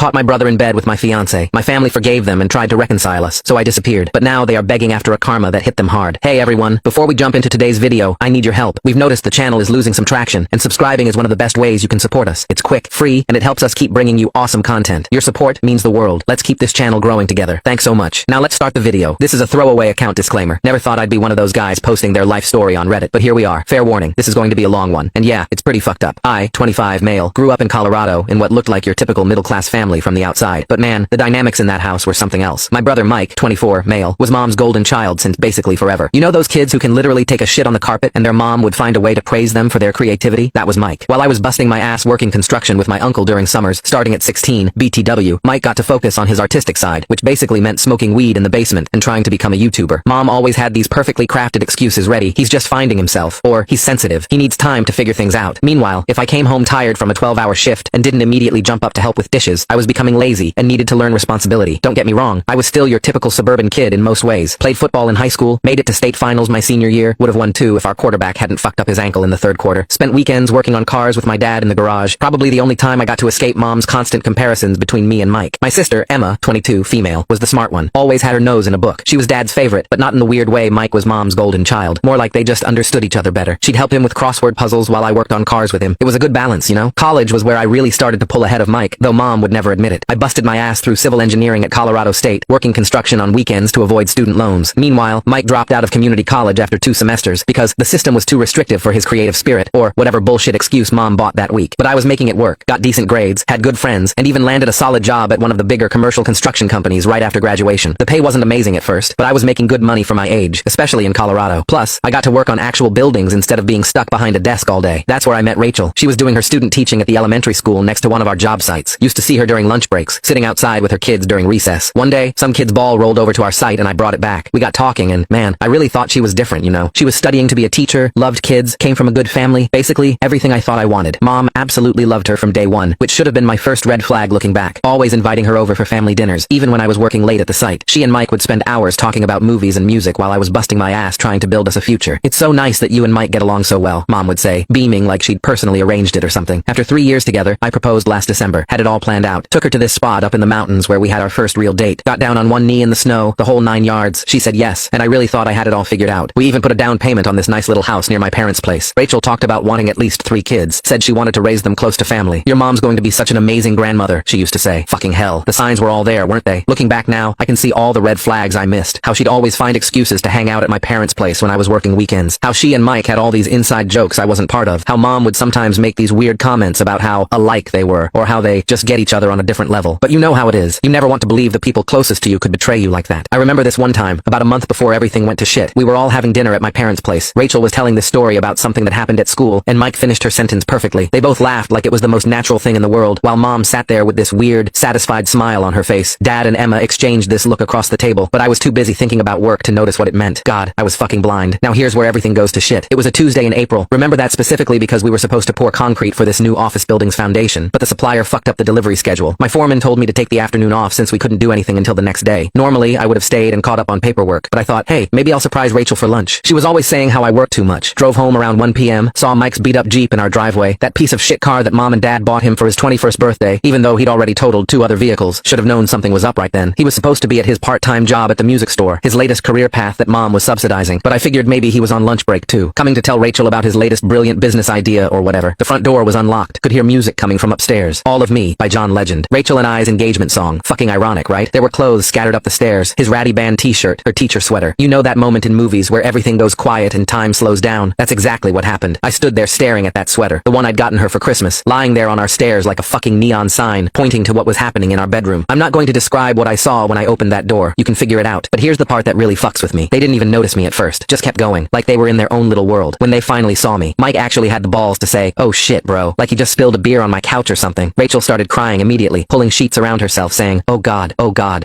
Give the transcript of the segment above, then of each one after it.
Caught my brother in bed with my fiance. My family forgave them and tried to reconcile us, so I disappeared. But now they are begging after a karma that hit them hard. Hey everyone, before we jump into today's video, I need your help. We've noticed the channel is losing some traction, and subscribing is one of the best ways you can support us. It's quick, free, and it helps us keep bringing you awesome content. Your support means the world. Let's keep this channel growing together. Thanks so much. Now let's start the video. This is a throwaway account disclaimer. Never thought I'd be one of those guys posting their life story on Reddit, but here we are. Fair warning, this is going to be a long one. And yeah, it's pretty fucked up. I, 25, male, grew up in Colorado in what looked like your typical middle-class family from the outside. But man, the dynamics in that house were something else. My brother Mike, 24, male, was mom's golden child since basically forever. You know those kids who can literally take a shit on the carpet and their mom would find a way to praise them for their creativity? That was Mike. While I was busting my ass working construction with my uncle during summers, starting at 16, BTW, Mike got to focus on his artistic side, which basically meant smoking weed in the basement and trying to become a YouTuber. Mom always had these perfectly crafted excuses ready. He's just finding himself, or he's sensitive. He needs time to figure things out. Meanwhile, if I came home tired from a 12-hour shift and didn't immediately jump up to help with dishes, I was becoming lazy and needed to learn responsibility. Don't get me wrong, I was still your typical suburban kid in most ways. Played football in high school, made it to state finals my senior year, would have won too if our quarterback hadn't fucked up his ankle in the third quarter. Spent weekends working on cars with my dad in the garage, probably the only time I got to escape mom's constant comparisons between me and Mike. My sister, Emma, 22, female, was the smart one. Always had her nose in a book. She was dad's favorite, but not in the weird way Mike was mom's golden child. More like they just understood each other better. She'd help him with crossword puzzles while I worked on cars with him. It was a good balance, you know? College was where I really started to pull ahead of Mike, though mom would never admit it. I busted my ass through civil engineering at Colorado State, working construction on weekends to avoid student loans. Meanwhile, Mike dropped out of community college after 2 semesters because the system was too restrictive for his creative spirit, or whatever bullshit excuse mom bought that week. But I was making it work, got decent grades, had good friends, and even landed a solid job at one of the bigger commercial construction companies right after graduation. The pay wasn't amazing at first, but I was making good money for my age, especially in Colorado. Plus, I got to work on actual buildings instead of being stuck behind a desk all day. That's where I met Rachel. She was doing her student teaching at the elementary school next to one of our job sites. Used to see her during lunch breaks, sitting outside with her kids during recess. One day, some kid's ball rolled over to our site and I brought it back. We got talking and, man, I really thought she was different, you know. She was studying to be a teacher, loved kids, came from a good family, basically everything I thought I wanted. Mom absolutely loved her from day one, which should have been my first red flag looking back. Always inviting her over for family dinners, even when I was working late at the site. She and Mike would spend hours talking about movies and music while I was busting my ass trying to build us a future. It's so nice that you and Mike get along so well, Mom would say, beaming like she'd personally arranged it or something. After 3 years together, I proposed last December. Had it all planned out. Took her to this spot up in the mountains where we had our first real date. Got down on one knee in the snow, the whole 9 yards. She said yes, and I really thought I had it all figured out. We even put a down payment on this nice little house near my parents' place. Rachel talked about wanting at least 3 kids. Said she wanted to raise them close to family. Your mom's going to be such an amazing grandmother, she used to say. Fucking hell. The signs were all there, weren't they? Looking back now, I can see all the red flags I missed. How she'd always find excuses to hang out at my parents' place when I was working weekends. How she and Mike had all these inside jokes I wasn't part of. How mom would sometimes make these weird comments about how alike they were, or how they just get each other on a different level. But you know how it is. You never want to believe the people closest to you could betray you like that. I remember this one time, about a month before everything went to shit. We were all having dinner at my parents' place. Rachel was telling this story about something that happened at school, and Mike finished her sentence perfectly. They both laughed like it was the most natural thing in the world, while mom sat there with this weird, satisfied smile on her face. Dad and Emma exchanged this look across the table, but I was too busy thinking about work to notice what it meant. God, I was fucking blind. Now here's where everything goes to shit. It was a Tuesday in April. Remember that specifically because we were supposed to pour concrete for this new office building's foundation, but the supplier fucked up the delivery schedule. My foreman told me to take the afternoon off since we couldn't do anything until the next day. Normally, I would have stayed and caught up on paperwork, but I thought, hey, maybe I'll surprise Rachel for lunch. She was always saying how I worked too much. Drove home around 1 p.m., saw Mike's beat-up Jeep in our driveway, that piece of shit car that mom and dad bought him for his 21st birthday, even though he'd already totaled 2 other vehicles. Should have known something was up right then. He was supposed to be at his part-time job at the music store, his latest career path that mom was subsidizing, but I figured maybe he was on lunch break too. Coming to tell Rachel about his latest brilliant business idea or whatever. The front door was unlocked. Could hear music coming from upstairs. All of Me by John Legend. Rachel and I's engagement song. Fucking ironic, right? There were clothes scattered up the stairs. His ratty band t-shirt, her teacher sweater. You know that moment in movies where everything goes quiet and time slows down? That's exactly what happened. I stood there staring at that sweater, the one I'd gotten her for Christmas, lying there on our stairs like a fucking neon sign, pointing to what was happening in our bedroom. I'm not going to describe what I saw when I opened that door. You can figure it out. But here's the part that really fucks with me. They didn't even notice me at first. Just kept going, like they were in their own little world. When they finally saw me, Mike actually had the balls to say, "Oh shit, bro," like he just spilled a beer on my couch or something. Rachel started crying immediately, pulling sheets around herself, saying, oh god,"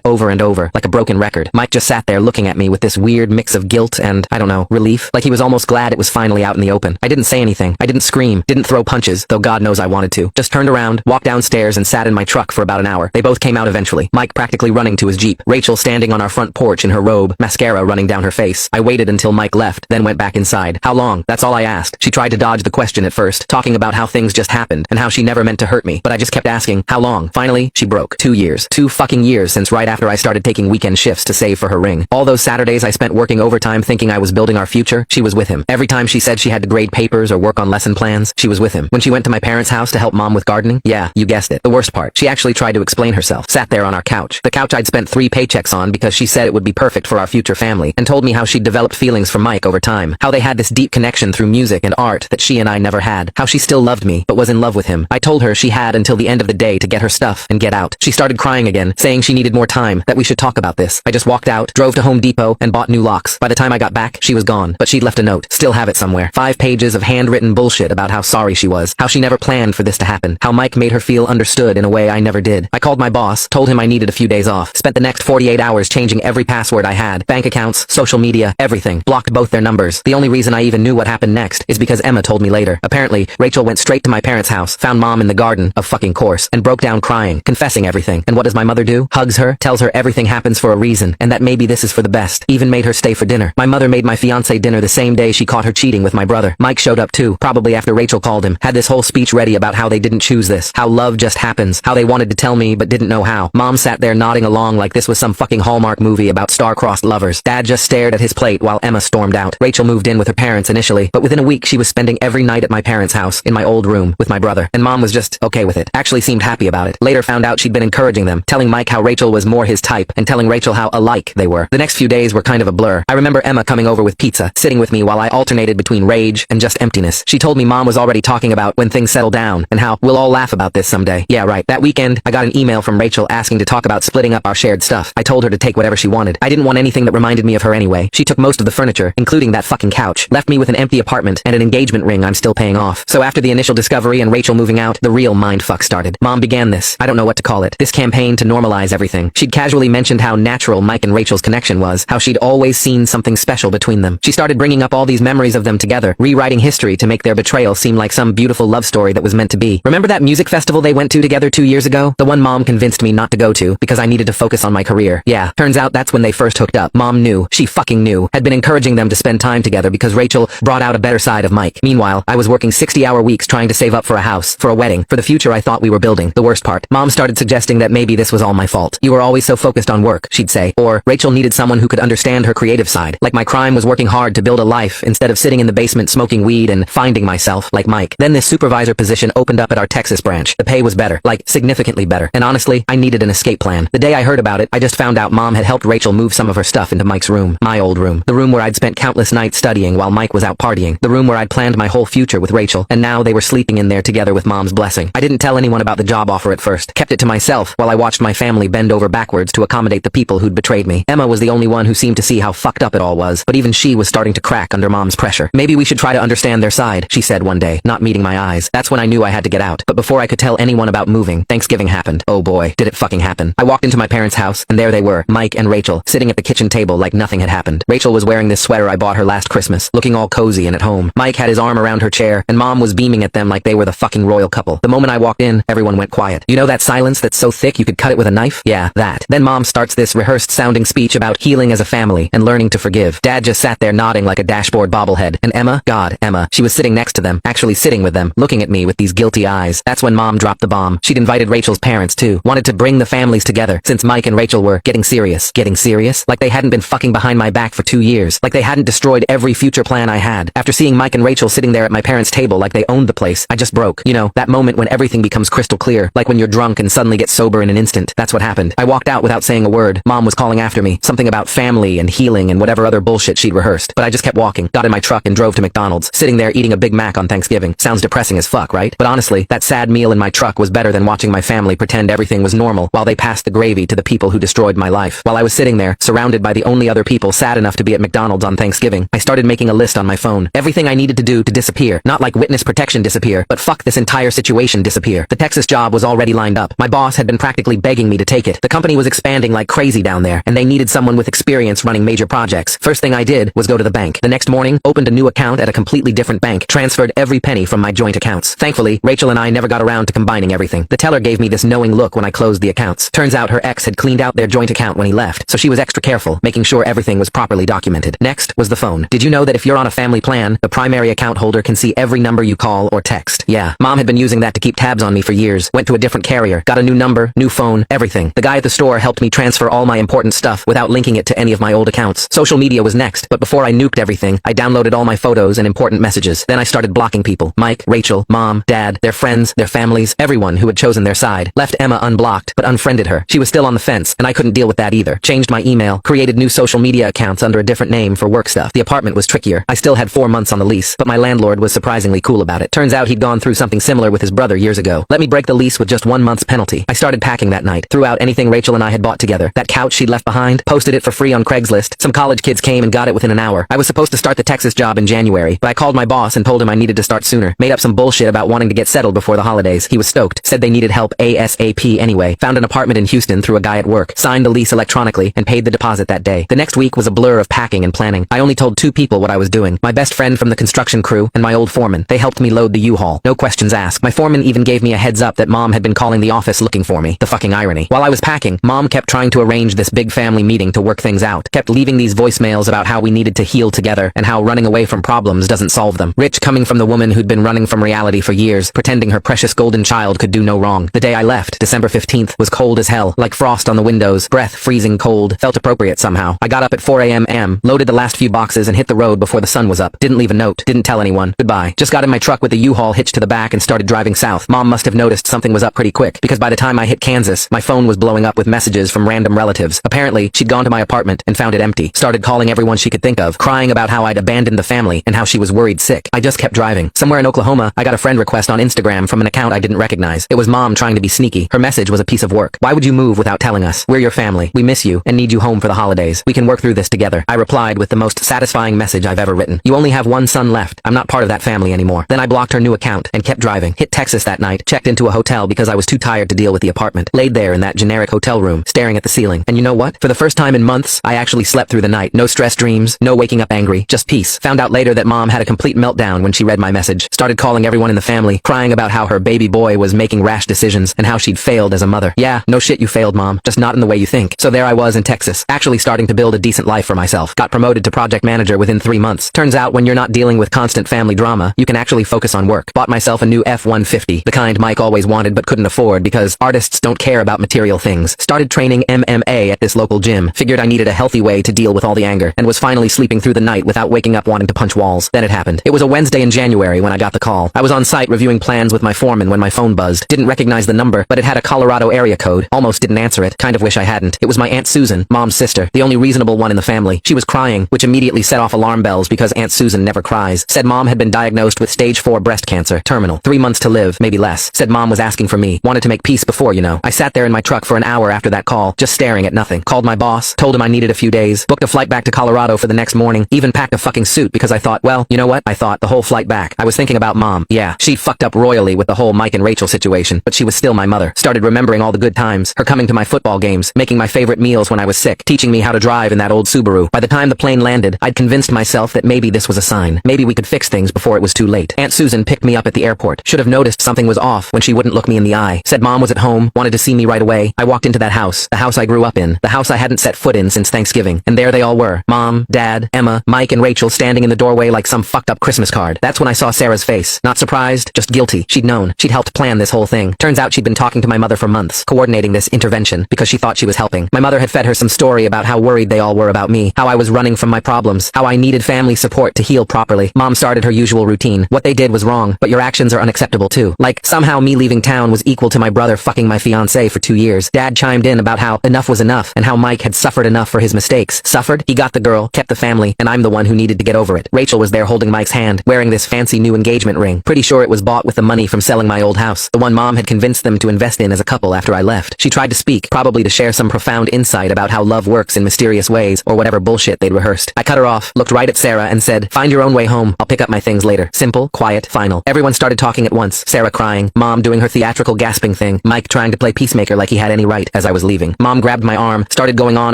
over and over, like a broken record. Mike just sat there looking at me with this weird mix of guilt and, I don't know, relief, like he was almost glad it was finally out in the open. I didn't say anything. I didn't scream, didn't throw punches, though God knows I wanted to. Just turned around, walked downstairs and sat in my truck for about an hour. They both came out eventually, Mike practically running to his Jeep, Rachel standing on our front porch in her robe, mascara running down her face. I waited until Mike left, then went back inside. How long? That's all I asked. She tried to dodge the question at first, talking about how things just happened and how she never meant to hurt me, but I just kept asking, how long? long. Finally, she broke. 2 years. 2 fucking years since right after I started taking weekend shifts to save for her ring. All those Saturdays I spent working overtime thinking I was building our future, she was with him. Every time she said she had to grade papers or work on lesson plans, she was with him. When she went to my parents' house to help mom with gardening, yeah, you guessed it. The worst part, she actually tried to explain herself. Sat there on our couch. The couch I'd spent 3 paychecks on because she said it would be perfect for our future family, and told me how she'd developed feelings for Mike over time. How they had this deep connection through music and art that she and I never had. How she still loved me, but was in love with him. I told her she had until the end of the day to get her stuff and get out. She started crying again, saying she needed more time, that we should talk about this. I just walked out, drove to Home Depot, and bought new locks. By the time I got back, she was gone, but she'd left a note. Still have it somewhere. 5 pages of handwritten bullshit about how sorry she was. How she never planned for this to happen. How Mike made her feel understood in a way I never did. I called my boss, told him I needed a few days off. Spent the next 48 hours changing every password I had. Bank accounts, social media, everything. Blocked both their numbers. The only reason I even knew what happened next is because Emma told me later. Apparently, Rachel went straight to my parents' house, found mom in the garden, of fucking course, and broke down crying, confessing everything. And what does my mother do? Hugs her, tells her everything happens for a reason, and that maybe this is for the best. Even made her stay for dinner. My mother made my fiancé dinner the same day she caught her cheating with my brother. Mike showed up too, probably after Rachel called him. Had this whole speech ready about how they didn't choose this. How love just happens. How they wanted to tell me but didn't know how. Mom sat there nodding along like this was some fucking Hallmark movie about star-crossed lovers. Dad just stared at his plate while Emma stormed out. Rachel moved in with her parents initially, but within a week she was spending every night at my parents' house, in my old room, with my brother. And mom was just okay with it. Actually seemed happy about it. Later found out she'd been encouraging them, telling Mike how Rachel was more his type, and telling Rachel how alike they were. The next few days were kind of a blur. I remember Emma coming over with pizza, sitting with me while I alternated between rage and just emptiness. She told me mom was already talking about when things settle down, and how we'll all laugh about this someday. Yeah, right. That weekend, I got an email from Rachel asking to talk about splitting up our shared stuff. I told her to take whatever she wanted. I didn't want anything that reminded me of her anyway. She took most of the furniture, including that fucking couch, left me with an empty apartment and an engagement ring I'm still paying off. So after the initial discovery and Rachel moving out, the real mindfuck started. Mom began this, I don't know what to call it, this campaign to normalize everything. She'd casually mentioned how natural Mike and Rachel's connection was, how she'd always seen something special between them. She started bringing up all these memories of them together, rewriting history to make their betrayal seem like some beautiful love story that was meant to be. Remember that music festival they went to together 2 years ago? The one mom convinced me not to go to, because I needed to focus on my career. Yeah, turns out that's when they first hooked up. Mom knew, she fucking knew, had been encouraging them to spend time together because Rachel brought out a better side of Mike. Meanwhile, I was working 60-hour weeks trying to save up for a house, for a wedding, for the future I thought we were building. The worst part, mom started suggesting that maybe this was all my fault. You were always so focused on work, she'd say. Or, Rachel needed someone who could understand her creative side. Like my crime was working hard to build a life instead of sitting in the basement smoking weed and finding myself, like Mike. Then this supervisor position opened up at our Texas branch. The pay was better, like significantly better. And honestly, I needed an escape plan. The day I heard about it, I just found out mom had helped Rachel move some of her stuff into Mike's room. My old room. The room where I'd spent countless nights studying while Mike was out partying. The room where I'd planned my whole future with Rachel, and now they were sleeping in there together with mom's blessing. I didn't tell anyone about the job offer at first. Kept it to myself while I watched my family bend over backwards to accommodate the people who'd betrayed me. Emma was the only one who seemed to see how fucked up it all was, but even she was starting to crack under mom's pressure. Maybe we should try to understand their side, she said one day, not meeting my eyes. That's when I knew I had to get out. But before I could tell anyone about moving, Thanksgiving happened. Oh boy, did it fucking happen. I walked into my parents' house, and there they were, Mike and Rachel, sitting at the kitchen table like nothing had happened. Rachel was wearing this sweater I bought her last Christmas, looking all cozy and at home. Mike had his arm around her chair, and mom was beaming at them like they were the fucking royal couple. The moment I walked in, everyone went quiet. You know that silence that's so thick you could cut it with a knife? Yeah, that. Then mom starts this rehearsed sounding speech about healing as a family and learning to forgive. Dad just sat there nodding like a dashboard bobblehead. And Emma, God, Emma, she was sitting next to them, actually sitting with them, looking at me with these guilty eyes. That's when mom dropped the bomb. She'd invited Rachel's parents too, wanted to bring the families together, since Mike and Rachel were getting serious. Getting serious? Like they hadn't been fucking behind my back for 2 years. Like they hadn't destroyed every future plan I had. After seeing Mike and Rachel sitting there at my parents' table like they owned the place, I just broke. You know, that moment when everything becomes crystal clear, like when you're drunk and suddenly get sober in an instant. That's what happened. I walked out without saying a word. Mom was calling after me, something about family and healing and whatever other bullshit she'd rehearsed. But I just kept walking, got in my truck and drove to McDonald's, sitting there eating a Big Mac on Thanksgiving. Sounds depressing as fuck, right? But honestly, that sad meal in my truck was better than watching my family pretend everything was normal while they passed the gravy to the people who destroyed my life. While I was sitting there, surrounded by the only other people sad enough to be at McDonald's on Thanksgiving, I started making a list on my phone. Everything I needed to do to disappear. Not like witness protection disappear, but fuck this entire situation disappear. The Texas job was already lined up. My boss had been practically begging me to take it. The company was expanding like crazy down there, and they needed someone with experience running major projects. First thing I did was go to the bank. The next morning, opened a new account at a completely different bank, transferred every penny from my joint accounts. Thankfully, Rachel and I never got around to combining everything. The teller gave me this knowing look when I closed the accounts. Turns out her ex had cleaned out their joint account when he left, so she was extra careful, making sure everything was properly documented. Next was the phone. Did you know that if you're on a family plan, the primary account holder can see every number you call or text? Yeah, mom had been using that to keep tabs on me for years. Went to a different different carrier, got a new number, new phone, everything. The guy at the store helped me transfer all my important stuff without linking it to any of my old accounts. Social media was next, but before I nuked everything, I downloaded all my photos and important messages. Then I started blocking people. Mike, Rachel, Mom, Dad, their friends, their families, everyone who had chosen their side. Left Emma unblocked, but unfriended her. She was still on the fence, and I couldn't deal with that either. Changed my email, created new social media accounts under a different name for work stuff. The apartment was trickier. I still had 4 months on the lease, but my landlord was surprisingly cool about it. Turns out he'd gone through something similar with his brother years ago. Let me break the lease with just 1 month's penalty. I started packing that night. Threw out anything Rachel and I had bought together. That couch she'd left behind, posted it for free on Craigslist. Some college kids came and got it within an hour. I was supposed to start the Texas job in January, but I called my boss and told him I needed to start sooner. Made up some bullshit about wanting to get settled before the holidays. He was stoked. Said they needed help ASAP anyway. Found an apartment in Houston through a guy at work. Signed the lease electronically and paid the deposit that day. The next week was a blur of packing and planning. I only told 2 people what I was doing. My best friend from the construction crew and my old foreman. They helped me load the U-Haul. No questions asked. My foreman even gave me a heads up that Mom had been calling the office looking for me. The fucking irony. While I was packing, Mom kept trying to arrange this big family meeting to work things out. Kept leaving these voicemails about how we needed to heal together and how running away from problems doesn't solve them. Rich coming from the woman who'd been running from reality for years, pretending her precious golden child could do no wrong. The day I left, December 15th, was cold as hell, like frost on the windows, breath freezing cold, felt appropriate somehow. I got up at 4 a.m., loaded the last few boxes and hit the road before the sun was up. Didn't leave a note, didn't tell anyone. Goodbye. Just got in my truck with the U-Haul hitched to the back and started driving south. Mom must have noticed something was up pretty quick, because by the time I hit Kansas, my phone was blowing up with messages from random relatives. Apparently, she'd gone to my apartment and found it empty. Started calling everyone she could think of, crying about how I'd abandoned the family and how she was worried sick. I just kept driving. Somewhere in Oklahoma, I got a friend request on Instagram from an account I didn't recognize. It was Mom trying to be sneaky. Her message was a piece of work. Why would you move without telling us? We're your family. We miss you and need you home for the holidays. We can work through this together. I replied with the most satisfying message I've ever written. You only have 1 son left. I'm not part of that family anymore. Then I blocked her new account and kept driving. Hit Texas that night. Checked into a hotel because I was too tired to deal with the apartment. Laid there in that generic hotel room, staring at the ceiling. And you know what? For the first time in months, I actually slept through the night. No stress dreams, no waking up angry, just peace. Found out later that Mom had a complete meltdown when she read my message. Started calling everyone in the family, crying about how her baby boy was making rash decisions and how she'd failed as a mother. Yeah, no shit you failed, Mom. Just not in the way you think. So there I was in Texas, actually starting to build a decent life for myself. Got promoted to project manager within 3 months. Turns out when you're not dealing with constant family drama, you can actually focus on work. Bought myself a new F-150, the kind Mike always wanted but couldn't afford because artists don't care about material things. Started training MMA at this local gym. Figured I needed a healthy way to deal with all the anger, and was finally sleeping through the night without waking up wanting to punch walls. Then it happened. It was a Wednesday in January when I got the call. I was on site reviewing plans with my foreman when my phone buzzed. Didn't recognize the number, but it had a Colorado area code. Almost didn't answer it. Kind of wish I hadn't. It was my Aunt Susan, Mom's sister, the only reasonable one in the family. She was crying, which immediately set off alarm bells because Aunt Susan never cries. Said Mom had been diagnosed with stage 4 breast cancer, terminal. 3 months to live, maybe less. Said Mom was asking for me. Wanted to make peace before, you know. I sat there in my truck for an hour after that call, just staring at nothing. Called my boss, told him I needed a few days, booked a flight back to Colorado for the next morning, even packed a fucking suit because I thought, well, you know what? I thought the whole flight back. I was thinking about Mom. Yeah, she fucked up royally with the whole Mike and Rachel situation, but she was still my mother. Started remembering all the good times, her coming to my football games, making my favorite meals when I was sick, teaching me how to drive in that old Subaru. By the time the plane landed, I'd convinced myself that maybe this was a sign. Maybe we could fix things before it was too late. Aunt Susan picked me up at the airport. Should have noticed something was off when she wouldn't look me in the eye. Said Mom was at home, wanted to see me right away. I walked into that house, the house I grew up in, the house I hadn't set foot in since Thanksgiving. And there they all were. Mom, Dad, Emma, Mike, and Rachel standing in the doorway like some fucked up Christmas card. That's when I saw Sarah's face. Not surprised, just guilty. She'd known. She'd helped plan this whole thing. Turns out she'd been talking to my mother for months, coordinating this intervention, because she thought she was helping. My mother had fed her some story about how worried they all were about me, how I was running from my problems, how I needed family support to heal properly. Mom started her usual routine. What they did was wrong, but your actions are unacceptable too. Like, somehow me leaving town was equal to my brother fucking my fiancée for 2 years. Dad chimed in about how enough was enough, and how Mike had suffered enough for his mistakes. Suffered? He got the girl, kept the family, and I'm the one who needed to get over it. Rachel was there holding Mike's hand, wearing this fancy new engagement ring. Pretty sure it was bought with the money from selling my old house, the one Mom had convinced them to invest in as a couple after I left. She tried to speak, probably to share some profound insight about how love works in mysterious ways, or whatever bullshit they'd rehearsed. I cut her off, looked right at Sarah, and said, "Find your own way home. I'll pick up my things later." Simple, quiet, final. Everyone started talking at once. Sarah crying, Mom doing her theatrical gasping thing, Mike trying to play peacemaker like he had any right. As I was leaving, Mom grabbed my arm, started going on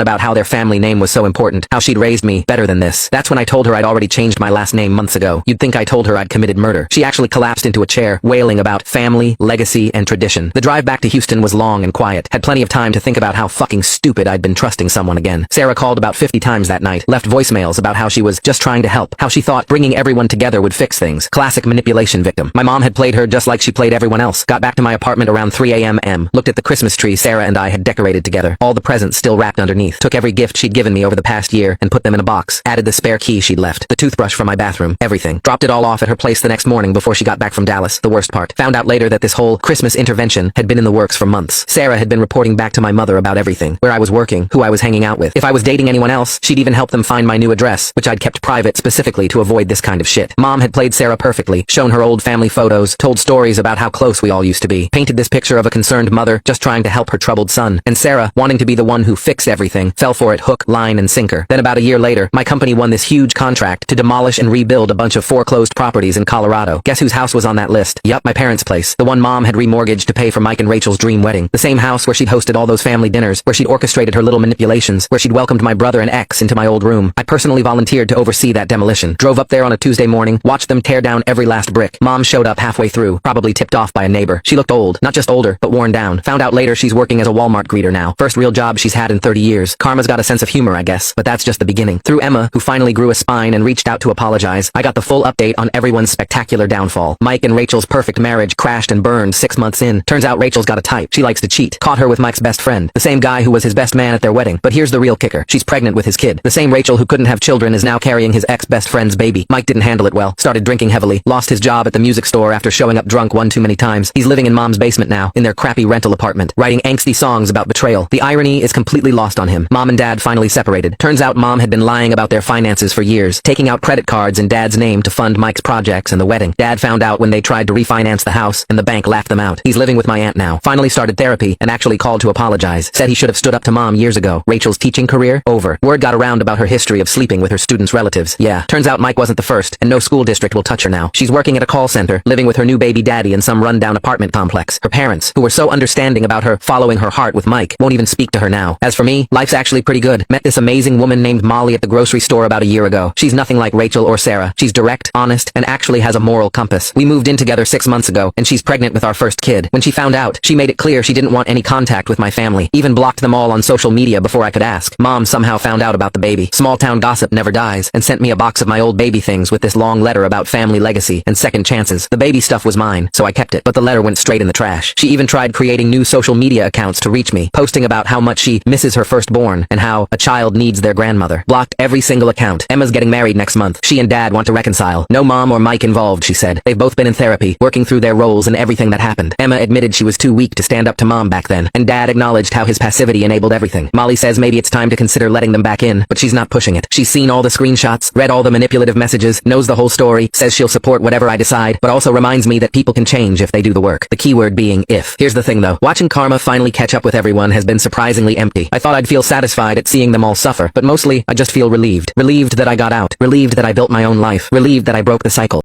about how their family name was so important, how she'd raised me better than this. That's when I told her I'd already changed my last name months ago. You'd think I told her I'd committed murder. She actually collapsed into a chair, wailing about family, legacy, and tradition. The drive back to Houston was long and quiet. Had plenty of time to think about how fucking stupid I'd been trusting someone again. Sarah called about 50 times that night, left voicemails about how she was just trying to help, how she thought bringing everyone together would fix things. Classic manipulation victim. My mom had played her just like she played everyone else. Got back to my apartment apartment around 3 a.m. Looked at the Christmas tree Sarah and I had decorated together. All the presents still wrapped underneath. Took every gift she'd given me over the past year and put them in a box. Added the spare key she'd left. The toothbrush from my bathroom. Everything. Dropped it all off at her place the next morning before she got back from Dallas. The worst part. Found out later that this whole Christmas intervention had been in the works for months. Sarah had been reporting back to my mother about everything. Where I was working, who I was hanging out with. If I was dating anyone else, she'd even help them find my new address, which I'd kept private specifically to avoid this kind of shit. Mom had played Sarah perfectly, shown her old family photos, told stories about how close we all used to be, painted this picture of a concerned mother just trying to help her troubled son, and Sarah, wanting to be the one who fixed everything, fell for it hook, line, and sinker. Then about a year later, my company won this huge contract to demolish and rebuild a bunch of foreclosed properties in Colorado. Guess whose house was on that list? Yup, my parents' place. The one Mom had remortgaged to pay for Mike and Rachel's dream wedding. The same house where she'd hosted all those family dinners, where she'd orchestrated her little manipulations, where she'd welcomed my brother and ex into my old room. I personally volunteered to oversee that demolition. Drove up there on a Tuesday morning, watched them tear down every last brick. Mom showed up halfway through, probably tipped off by a neighbor. She looked old, not just older, but worn down. Found out later she's working as a Walmart greeter now. First real job she's had in 30 years. Karma's got a sense of humor, I guess, but that's just the beginning. Through Emma, who finally grew a spine and reached out to apologize, I got the full update on everyone's spectacular downfall. Mike and Rachel's perfect marriage crashed and burned 6 months in. Turns out Rachel's got a type. She likes to cheat. Caught her with Mike's best friend, the same guy who was his best man at their wedding. But here's the real kicker. She's pregnant with his kid. The same Rachel who couldn't have children is now carrying his ex-best friend's baby. Mike didn't handle it well. Started drinking heavily. Lost his job at the music store after showing up drunk one too many times. He's living in Mom's basement now, in their crappy rental apartment, writing angsty songs about betrayal. The irony is completely lost on him. Mom and Dad finally separated. Turns out Mom had been lying about their finances for years, taking out credit cards in Dad's name to fund Mike's projects and the wedding. Dad found out when they tried to refinance the house, and the bank laughed them out. He's living with my aunt now. Finally started therapy, and actually called to apologize. Said he should have stood up to Mom years ago. Rachel's teaching career? Over. Word got around about her history of sleeping with her students' relatives. Yeah, turns out Mike wasn't the first, and no school district will touch her now. She's working at a call center, living with her new baby daddy in some rundown apartment complex. Her parents, who were so understanding about her following her heart with Mike, won't even speak to her now. As for me, life's actually pretty good. Met this amazing woman named Molly at the grocery store about a year ago. She's nothing like Rachel or Sarah. She's direct, honest, and actually has a moral compass. We moved in together 6 months ago, and she's pregnant with our first kid. When she found out, she made it clear she didn't want any contact with my family. Even blocked them all on social media before I could ask. Mom somehow found out about the baby. Small town gossip never dies, and sent me a box of my old baby things with this long letter about family legacy and second chances. The baby stuff was mine, so I kept it, but the letter went straight in the trash. She even tried creating new social media accounts to reach me, posting about how much she misses her firstborn and how a child needs their grandmother. Blocked every single account. Emma's getting married next month. She and Dad want to reconcile. No Mom or Mike involved, she said. They've both been in therapy, working through their roles and everything that happened. Emma admitted she was too weak to stand up to Mom back then, and Dad acknowledged how his passivity enabled everything. Molly says maybe it's time to consider letting them back in, but she's not pushing it. She's seen all the screenshots, read all the manipulative messages, knows the whole story, says she'll support whatever I decide, but also reminds me that people can change if they do the work. The keyword being if. Here's the thing though. Watching karma finally catch up with everyone has been surprisingly empty. I thought I'd feel satisfied at seeing them all suffer, but mostly I just feel relieved. Relieved that I got out. Relieved that I built my own life. Relieved that I broke the cycle.